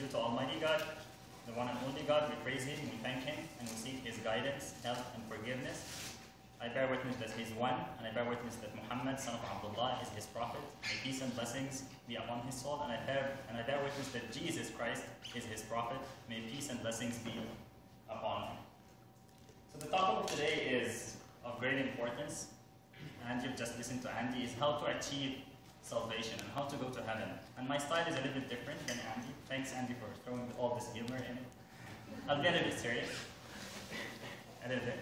due to Almighty God, the one and only God. We praise Him, we thank Him, and we seek His guidance, help, and forgiveness. I bear witness that He is one, and I bear witness that Muhammad, son of Abdullah, is His prophet. May peace and blessings be upon His soul, and I bear witness that Jesus Christ is His prophet. May peace and blessings be upon Him. So the topic of today is of great importance, and you've just listened to Andy, is how to achieve salvation and how to go to heaven. And my style is a little bit different than Andy. Thanks, Andy, for throwing all this humor in it. I'll be a little bit serious. A little bit.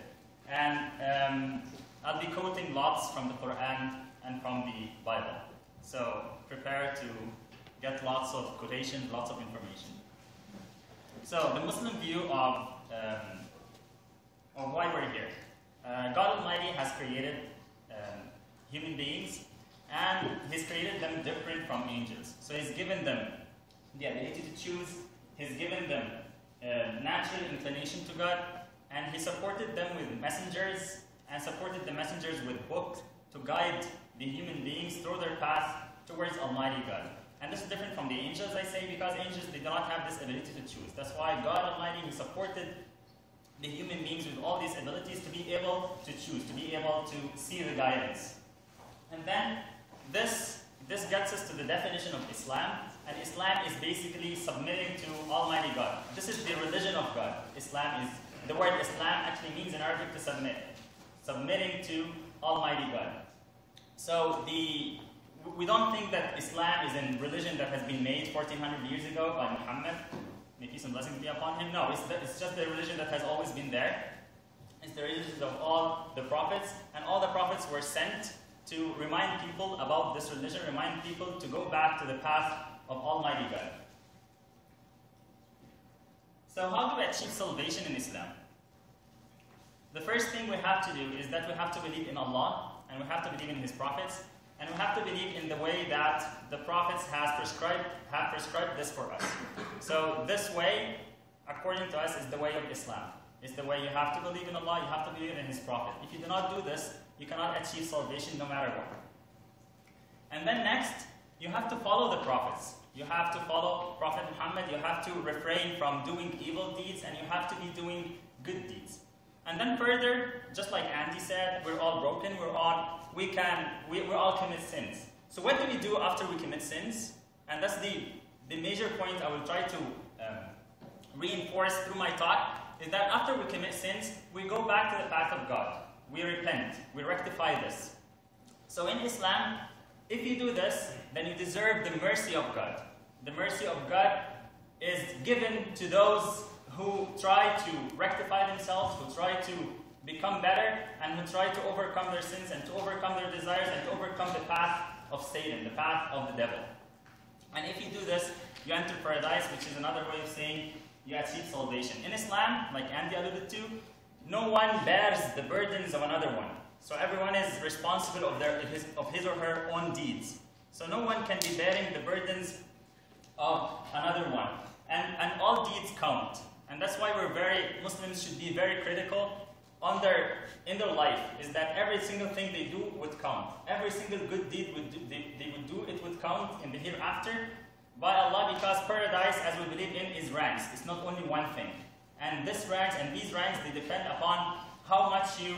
And I'll be quoting lots from the Quran and from the Bible. So prepare to get lots of quotations, lots of information. So the Muslim view of why we're here. God Almighty has created human beings, and He's created them different from angels. So He's given them the ability to choose. He's given them natural inclination to God, and He supported them with messengers, and supported the messengers with books to guide the human beings through their path towards Almighty God. And this is different from the angels, I say, because angels, they do not have this ability to choose. That's why God Almighty, He supported the human beings with all these abilities to be able to choose, to be able to see the guidance. And then this gets us to the definition of Islam. And Islam is basically submitting to Almighty God. This is the religion of God. The word Islam actually means in Arabic to submit. Submitting to Almighty God. So we don't think that Islam is a religion that has been made 1400 years ago by Muhammad. May peace and blessings be upon him. No, it's just the religion that has always been there. It's the religion of all the prophets, and all the prophets were sent to remind people about this religion, remind people to go back to the path of Almighty God. So how do we achieve salvation in Islam? The first thing we have to do is that we have to believe in Allah, and we have to believe in His prophets, and we have to believe in the way that the prophets have prescribed this for us. So this way, according to us, is the way of Islam. It's the way you have to believe in Allah, you have to believe in His prophet. If you do not do this, you cannot achieve salvation no matter what. And then next, you have to follow the prophets. You have to follow Prophet Muhammad, you have to refrain from doing evil deeds, and you have to be doing good deeds. And then further, just like Andy said, we're all broken, we all commit sins. So what do we do after we commit sins? And that's the major point I will try to reinforce through my talk, is that after we commit sins, we go back to the path of God. We repent, we rectify this. So in Islam, if you do this, then you deserve the mercy of God. The mercy of God is given to those who try to rectify themselves, who try to become better, and who try to overcome their sins, and to overcome their desires, and to overcome the path of Satan, the path of the devil. And if you do this, you enter paradise, which is another way of saying you achieve salvation. In Islam, like Andy alluded to, no one bears the burdens of another one. So everyone is responsible of his or her own deeds. So no one can be bearing the burdens of another one. And all deeds count. And that's why Muslims should be very critical in their life, is that every single thing they do would count. Every single good deed they would do, it would count in the hereafter by Allah, because paradise, as we believe in, is ranks. It's not only one thing. And these ranks, they depend upon how much you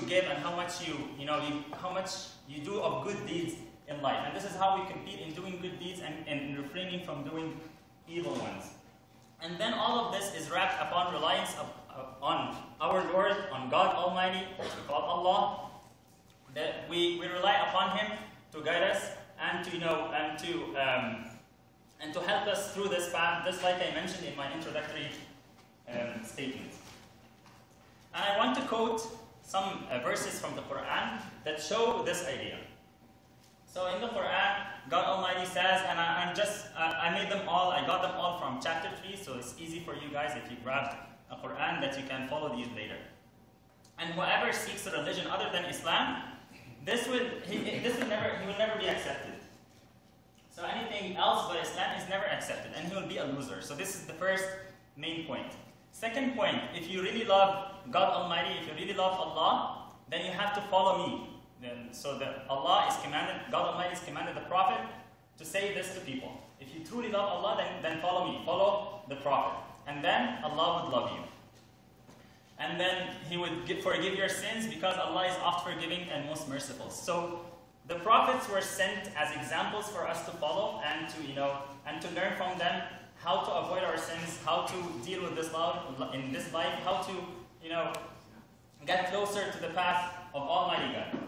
give, and how much you do of good deeds in life. And this is how we compete in doing good deeds and refraining from doing evil ones. And then all of this is wrapped upon reliance on our Lord, on God Almighty, which we call Allah. That we rely upon Him to guide us and to help us through this path, just like I mentioned in my introductory statement. And I want to quote some verses from the Quran that show this idea. So in the Quran, God Almighty says, and I made them all, I got them all from chapter 3, so it's easy for you guys if you grab a Quran that you can follow these later. And whoever seeks a religion other than Islam, he will never be accepted. So anything else but Islam is never accepted, and he will be a loser. So this is the first main point. Second point, if you really love God Almighty, if you really love Allah, then you have to follow me. So that God Almighty has commanded the Prophet to say this to people. If you truly love Allah, then follow me, follow the Prophet. And then Allah would love you. And then He would forgive your sins because Allah is oft forgiving and most merciful. So the prophets were sent as examples for us to follow and to learn from them how to avoid our sins, how to deal with this in this life, how to get closer to the path of Almighty God.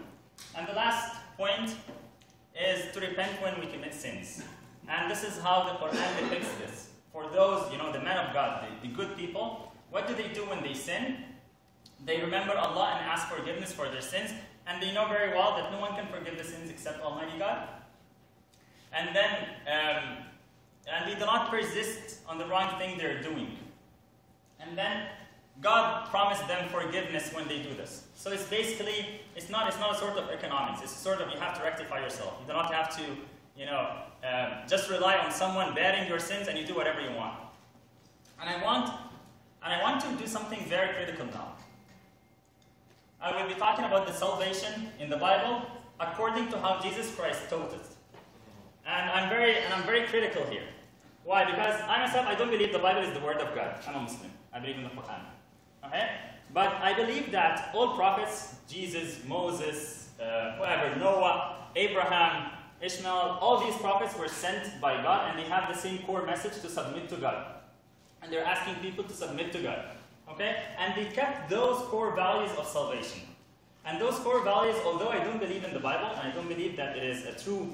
And the last point is to repent when we commit sins. And this is how the Quran depicts this. For those, the men of God, the good people, what do they do when they sin? They remember Allah and ask forgiveness for their sins, and they know very well that no one can forgive the sins except Almighty God. And then, and they do not persist on the wrong thing they're doing. And then God promised them forgiveness when they do this. So it's basically, it's not a sort of economics. It's a sort of, you have to rectify yourself. You do not have to, just rely on someone bearing your sins and you do whatever you want. And I want to do something very critical now. I will be talking about the salvation in the Bible according to how Jesus Christ taught it. And I'm very critical here. Why? Because I myself, I don't believe the Bible is the word of God. I'm a Muslim. I believe in the Quran. Okay? But I believe that all prophets, Jesus, Moses, whoever, Noah, Abraham, Ishmael, all these prophets were sent by God, and they have the same core message to submit to God. And they're asking people to submit to God. Okay? And they kept those core values of salvation. And those core values, although I don't believe in the Bible, and I don't believe that it is a true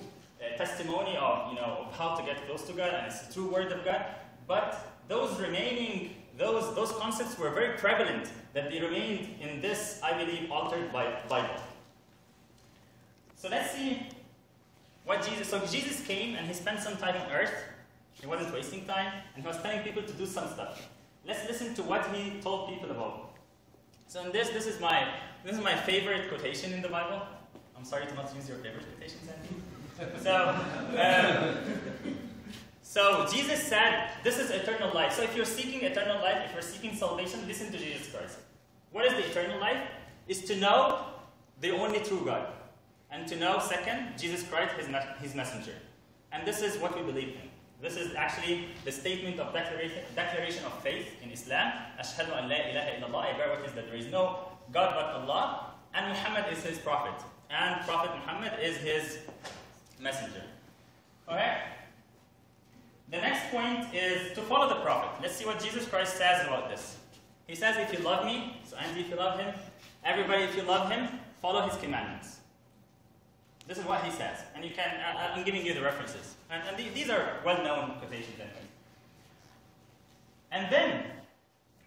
testimony of, of how to get close to God, and it's a true word of God, but those remaining, those concepts were very prevalent, that they remained in this, I believe, altered Bible. So let's see what Jesus came and He spent some time on earth. He wasn't wasting time, and He was telling people to do some stuff. Let's listen to what He told people about. So in this is my favorite quotation in the Bible. I'm sorry to not use your favorite quotations, Andy. So Jesus said, this is eternal life. So if you're seeking eternal life, if you're seeking salvation, listen to Jesus Christ. What is the eternal life? Is to know the only true God. And to know, second, Jesus Christ, His messenger. And this is what we believe in. This is actually the statement of declaration of faith in Islam. Ashhadu an la ilaha illallah. I bear witness that there is no God but Allah. And Muhammad is His prophet. And Prophet Muhammad is His messenger. Okay? The next point is to follow the Prophet. Let's see what Jesus Christ says about this. He says, if you love me, so Andy, if you love Him, everybody, if you love Him, follow His commandments. This is what He says. And you can, I'm giving you the references. And these are well-known quotations anyway. And then,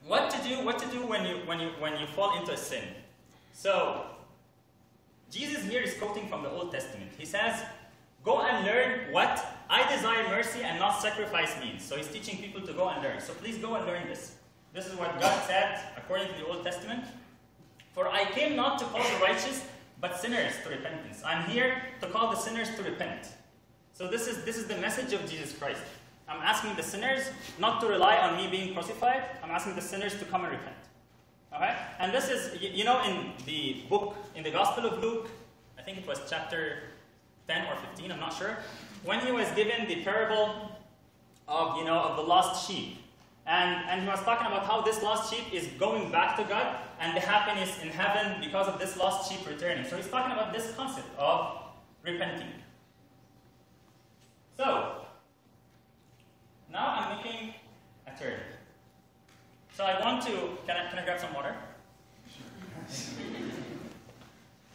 what to do when you fall into a sin? So, Jesus here is quoting from the Old Testament. He says, go and learn what I desire mercy and not sacrifice means. So He's teaching people to go and learn. So please go and learn this. This is what God said according to the Old Testament. For I came not to call the righteous, but sinners to repentance. I'm here to call the sinners to repent. So this is the message of Jesus Christ. I'm asking the sinners not to rely on me being crucified. I'm asking the sinners to come and repent. Okay? And this is, in the book, in the Gospel of Luke, I think it was chapter 10 or 15, I'm not sure, when he was given the parable of, of the lost sheep. And he was talking about how this lost sheep is going back to God and the happiness in heaven because of this lost sheep returning. So he's talking about this concept of repenting. So, now I'm making a turn. So I want to, can I grab some water?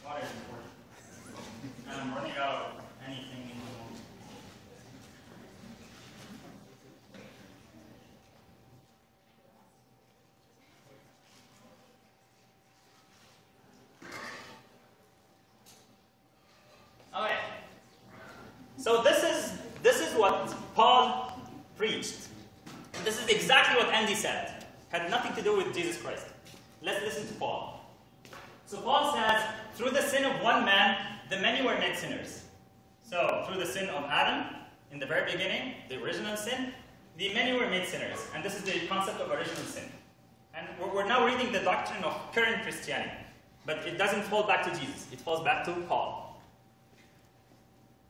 Water is important. And I'm running out of anything in my home. Okay. So this is what Paul preached. And this is exactly what Andy said. Had nothing to do with Jesus Christ. Let's listen to Paul. So Paul says, through the sin of one man, the many were made sinners. So through the sin of Adam, in the very beginning, the original sin, the many were made sinners. And this is the concept of original sin. And we're now reading the doctrine of current Christianity. But it doesn't fall back to Jesus. It falls back to Paul.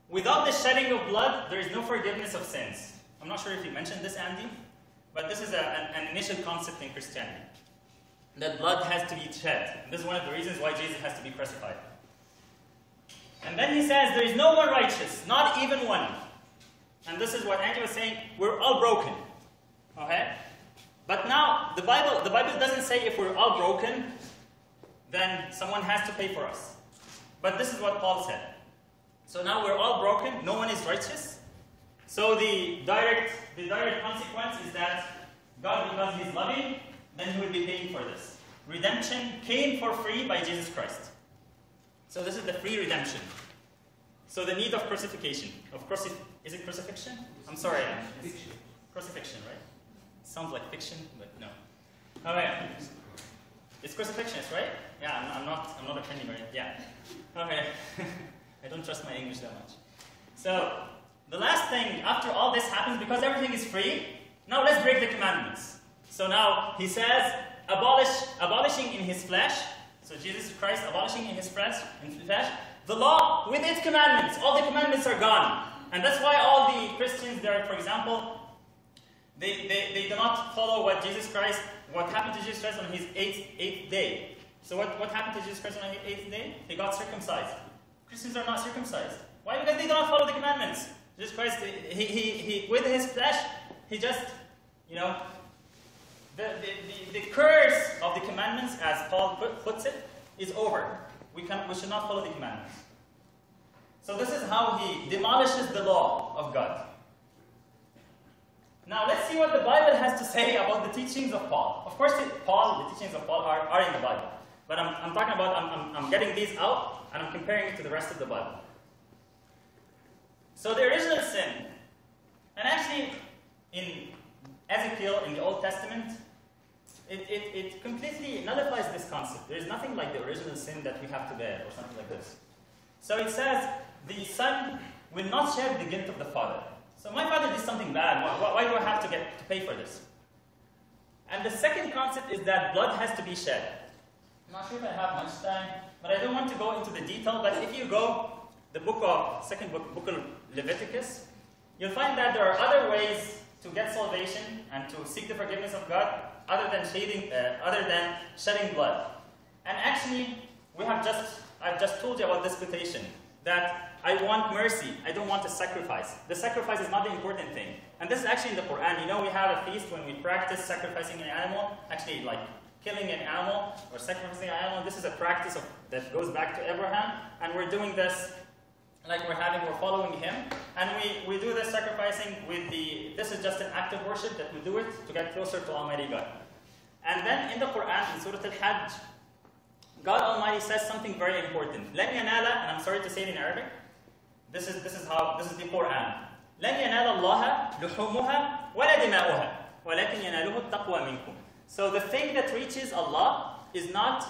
without the shedding of blood, there is no forgiveness of sins. I'm not sure if you mentioned this, Andy, but this is an initial concept in Christianity. That blood has to be shed. This is one of the reasons why Jesus has to be crucified. And then he says, there is no one righteous, not even one. And this is what Andy was saying, we're all broken. Okay? But now, the Bible doesn't say if we're all broken, then someone has to pay for us. But this is what Paul said. So now we're all broken, no one is righteous. So the direct consequence is that God, because He's loving, then He will be paying for this. Redemption came for free by Jesus Christ. So this is the free redemption. So the need of crucifixion. Is it crucifixion? I'm sorry. Crucifixion, right? It sounds like fiction, but no. Okay. It's crucifixion, right? Yeah, I'm not offending, right? Yeah. Okay. I don't trust my English that much. So the last thing, after all this happens, because everything is free, now let's break the commandments. So now he says, abolishing in His flesh, so Jesus Christ abolishing in His flesh, the law with its commandments. All the commandments are gone. And that's why all the Christians there, for example, they do not follow what happened to Jesus Christ on His eighth day. So what happened to Jesus Christ on His 8th day? He got circumcised. Christians are not circumcised. Why? Because they do not follow the commandments. Jesus Christ, he with His flesh, He just, the curse of the commandments, as Paul puts it, is over. We should not follow the commandments. So this is how He demolishes the law of God. Now let's see what the Bible has to say about the teachings of Paul. Of course, the teachings of Paul are in the Bible. But I'm talking about, I'm getting these out, and I'm comparing it to the rest of the Bible. So the original sin, and actually in Ezekiel, in the Old Testament, it completely nullifies this concept. There is nothing like the original sin that we have today, or something like this. So it says, the son will not share the guilt of the father. So my father did something bad. Why do I have to pay for this? And the second concept is that blood has to be shed. I'm not sure if I have much time, but I don't want to go into the detail. But if you go the book of Leviticus, you'll find that there are other ways to get salvation and to seek the forgiveness of God other than shedding blood. And actually, I've just told you about this quotation that I want mercy, I don't want a sacrifice. The sacrifice is not the important thing. And this is actually in the Quran. We have a feast when we practice sacrificing an animal, actually like killing an animal or sacrificing an animal. This is a practice that goes back to Abraham, and we're doing this like we're following him. And we do this sacrificing this is just an act of worship that we do it to get closer to Almighty God. And then in the Quran, in Surah Al-Hajj, God Almighty says something very important. لَنْ يَنَالَ, and I'm sorry to say it in Arabic, this is the Quran. لَنْ يَنَالَ اللَّهَ لُحُومُهَا وَلَا دِمَاؤُهَا وَلَكِنْ يَنَالُهُ التَّقْوَى مِنْكُمْ. So the thing that reaches Allah is not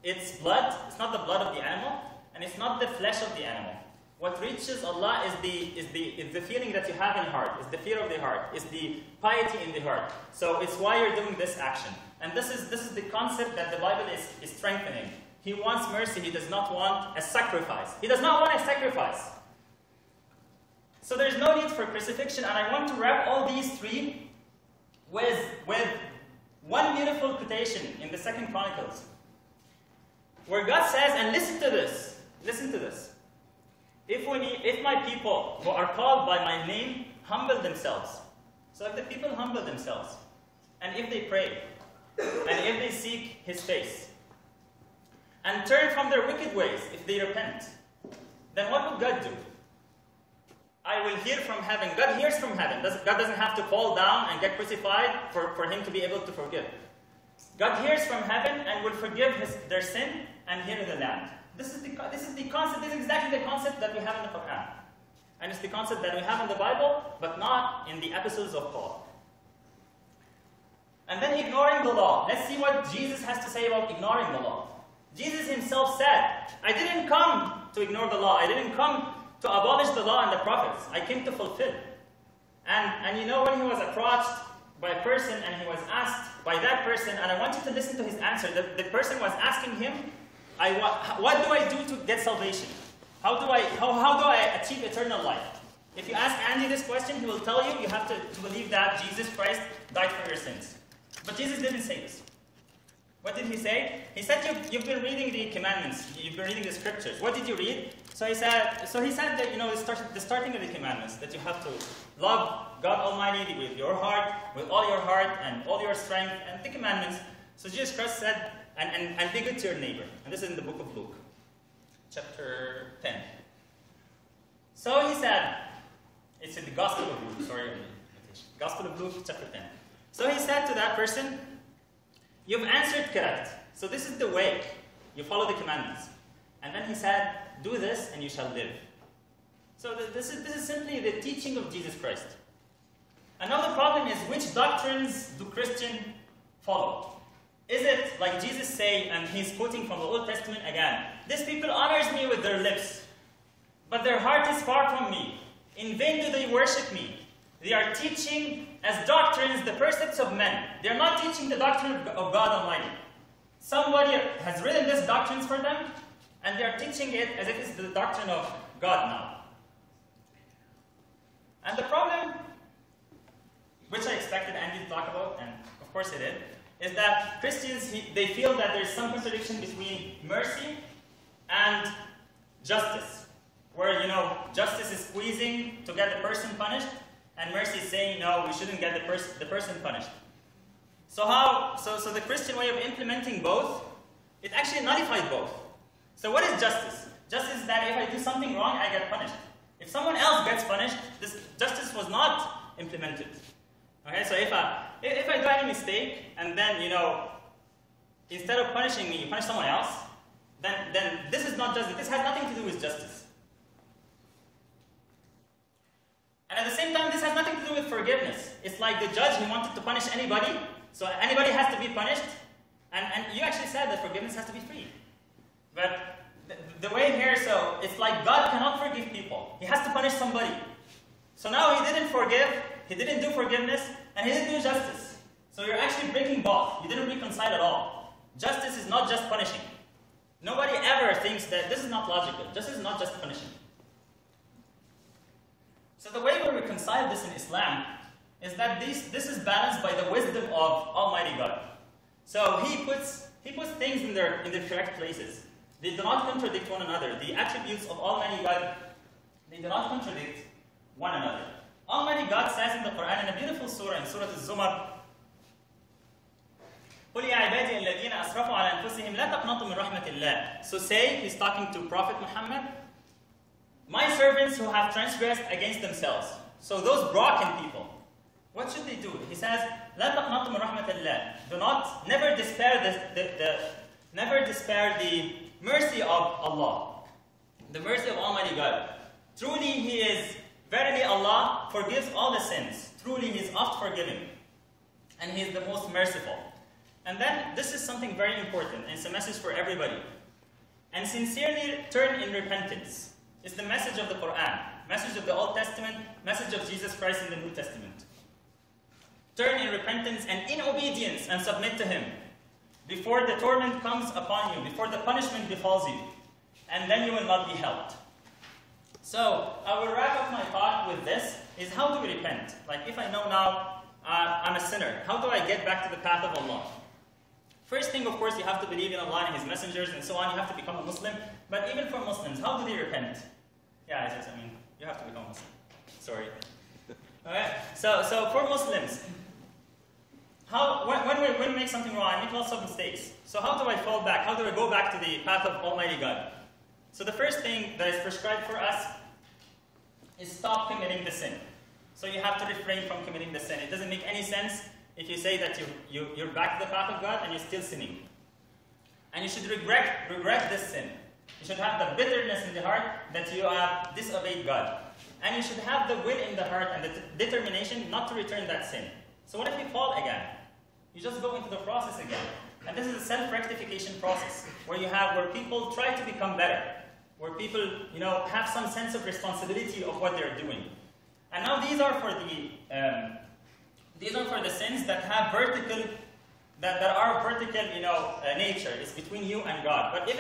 its blood, it's not the blood of the animal, and it's not the flesh of the animal. What reaches Allah is the feeling that you have in heart, is the fear of the heart, is the piety in the heart. So it's why you're doing this action. And this is the concept that the Bible is strengthening. He wants mercy, He does not want a sacrifice. He does not want a sacrifice. So there's no need for crucifixion, and I want to wrap all these three with one beautiful quotation in the 2nd Chronicles, where God says, and listen to this, if my people who are called by my name humble themselves, so if the people humble themselves, and if they pray, and if they seek His face, and turn from their wicked ways, if they repent, then what would God do? I will hear from heaven. God hears from heaven. God doesn't have to fall down and get crucified for Him to be able to forgive. God hears from heaven and will forgive their sin and heal the land. This is the concept. This is exactly the concept that we have in the Quran. And it's the concept that we have in the Bible, but not in the epistles of Paul. And then ignoring the law. Let's see what Jesus has to say about ignoring the law. Jesus Himself said, I didn't come to ignore the law. I didn't come to abolish the law and the prophets. I came to fulfill. And when He was approached by a person and He was asked by that person, and I want you to listen to his answer. The person was asking Him, what do I do to get salvation? How do I achieve eternal life? If you ask Andy this question, he will tell you have to believe that Jesus Christ died for your sins. But Jesus didn't say this. What did he say? He said you've been reading the commandments, you've been reading the scriptures. What did you read? So he said that the starting of the commandments, that you have to love God Almighty with your heart, with all your heart and all your strength, and the commandments. So Jesus Christ said, and be good to your neighbor. And this is in the book of Luke, chapter 10. So he said, it's in the Gospel of Luke, sorry, Gospel of Luke, chapter 10. So he said to that person, you've answered correct. So this is the way. You follow the commandments. And then he said, do this and you shall live. So this is simply the teaching of Jesus Christ. Another problem is, which doctrines do Christians follow? Is it like Jesus say, and he's quoting from the Old Testament again, these people honors me with their lips, but their heart is far from me. In vain do they worship me. They are teaching as doctrines the precepts of men. They are not teaching the doctrine of God Almighty. Somebody has written these doctrines for them, and they are teaching it as if it's the doctrine of God now. And the problem, which I expected Andy to talk about, and of course he did, is that Christians, they feel that there's some contradiction between mercy and justice. Where, justice is squeezing to get the person punished, and mercy is saying, no, we shouldn't get the person punished. So the Christian way of implementing both, it actually nullified both. So what is justice? Justice is that if I do something wrong, I get punished. If someone else gets punished, this justice was not implemented. Okay, so if I do any mistake, and then, instead of punishing me, you punish someone else, then this is not justice. This has nothing to do with justice. And at the same time, this has nothing to do with forgiveness. It's like the judge, he wanted to punish anybody, so anybody has to be punished, and you actually said that forgiveness has to be free. But the way here, so it's like God cannot forgive people. He has to punish somebody. So now he didn't forgive, he didn't do forgiveness, and he didn't do justice. So you're actually breaking both. You didn't reconcile at all. Justice is not just punishing. Nobody ever thinks that this is not logical. Justice is not just punishing. So the way we reconcile this in Islam is that this is balanced by the wisdom of Almighty God. So He puts things in their correct places. They do not contradict one another. The attributes of Almighty God, they do not contradict one another. Almighty God says in the Quran, in a beautiful surah, in Surah Al-Zumar, قُلْ يَا عِبَادِيَ الَّذِينَ أَسْرَفُوا عَلَى أَنفُسِهِمْ لَا تَقْنَطُوا مِنْ رَحْمَةِ اللَّهِ. So say, he's talking to Prophet Muhammad, my servants who have transgressed against themselves. So those broken people, what should they do? He says, لَا تَقْنَطُوا مِنْ رَحْمَةِ اللَّهِ. Never despair the mercy of Allah, the mercy of Almighty God. Truly He is, verily Allah forgives all the sins. Truly He is oft forgiving, and He is the most merciful. And then, this is something very important, and it's a message for everybody. And sincerely turn in repentance. It's the message of the Quran, message of the Old Testament, message of Jesus Christ in the New Testament. Turn in repentance and in obedience and submit to Him before the torment comes upon you, before the punishment befalls you, and then you will not be helped. So, I will wrap up my talk with this, is how do we repent? Like, if I know now I'm a sinner, how do I get back to the path of Allah? First thing, of course, you have to believe in Allah and His messengers and so on. You have to become a Muslim. But even for Muslims, how do they repent? Yeah, you have to become a Muslim. Sorry. Okay. So for Muslims, when we make something wrong, I make lots of mistakes. So how do I fall back? How do I go back to the path of Almighty God? So the first thing that is prescribed for us is stop committing the sin. So you have to refrain from committing the sin. It doesn't make any sense if you say that you're back to the path of God and you're still sinning. And you should regret this sin. You should have the bitterness in the heart that you have disobeyed God. And you should have the will in the heart and the determination not to return that sin. So what if you fall again? You just go into the process again. And this is a self-rectification process where people try to become better, where people have some sense of responsibility of what they're doing. And now these are for the sins that have vertical that are vertical, nature, it's between you and God. But if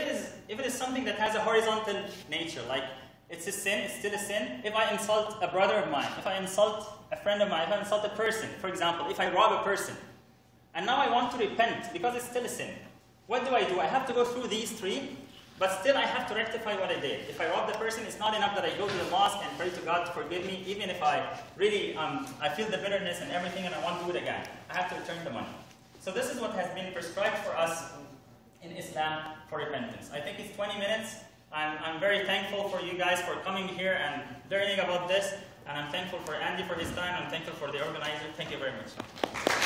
it is something that has a horizontal nature, like it's a sin, it's still a sin. If I insult a brother of mine, if I insult a friend of mine, if I insult a person, for example, if I rob a person, and now I want to repent because it's still a sin, what do? I have to go through these three, but still I have to rectify what I did. If I rob the person, it's not enough that I go to the mosque and pray to God to forgive me, even if I really, I feel the bitterness and everything and I want to do it again. I have to return the money. So this is what has been prescribed for us in Islam for repentance. I think it's 20 minutes. I'm very thankful for you guys for coming here and learning about this. And I'm thankful for Andy for his time. I'm thankful for the organizer. Thank you very much.